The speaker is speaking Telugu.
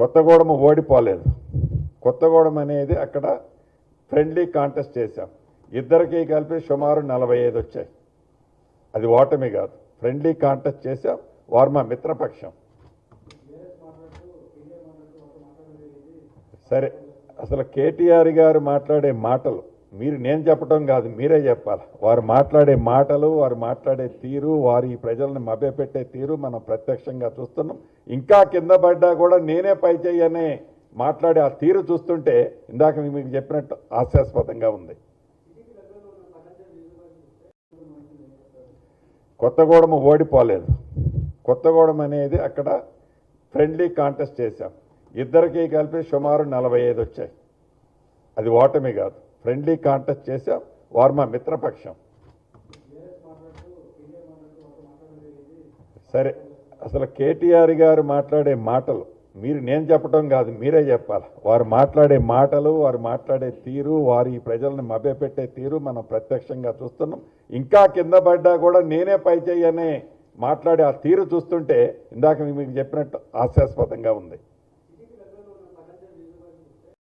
కొత్తగూడెం ఓడిపోలేదు. కొత్తగూడెం అనేది అక్కడ ఫ్రెండ్లీ కాంటెస్ట్ చేశాం. ఇద్దరికి కలిపి సుమారు 45 వచ్చాయి. అది ఓటమి కాదు, ఫ్రెండ్లీ కాంటెస్ట్ చేశాం. వారు మా మిత్రపక్షం. సరే, అసలు కేటీఆర్ గారు మాట్లాడే మాటలు నేను చెప్పడం కాదు, మీరే చెప్పాలి. వారు మాట్లాడే మాటలు, వారు మాట్లాడే తీరు, వారు ఈ ప్రజలను మభ్యపెట్టే తీరు మనం ప్రత్యక్షంగా చూస్తున్నాం. ఇంకా కింద పడ్డా కూడా నేనే పై చెయ్యనే మాట్లాడే ఆ తీరు చూస్తుంటే ఇందాక మీకు చెప్పినట్టు హాస్యాస్పదంగా ఉంది. కొత్తగూడెం ఓడిపోలేదు. కొత్తగూడెం అనేది అక్కడ ఫ్రెండ్లీ కాంటెస్ట్ చేశాం. ఇద్దరికి కలిపి సుమారు 45 వచ్చాయి. అది ఓటమి కాదు, ఫ్రెండ్లీ కాంటెస్ట్ చేశాం. వారు మా మిత్రపక్షం. సరే, అసలు కేటీఆర్ గారు మాట్లాడే మాటలు నేను చెప్పడం కాదు, మీరే చెప్పాలి. వారు మాట్లాడే మాటలు, వారు మాట్లాడే తీరు, వారు ఈ ప్రజలను మభ్యపెట్టే తీరు మనం ప్రత్యక్షంగా చూస్తున్నాం. ఇంకా కింద పడ్డా కూడా నేనే పై చెయ్యనే మాట్లాడే ఆ తీరు చూస్తుంటే ఇందాక మీకు చెప్పినట్టు హాస్యాస్పదంగా ఉంది.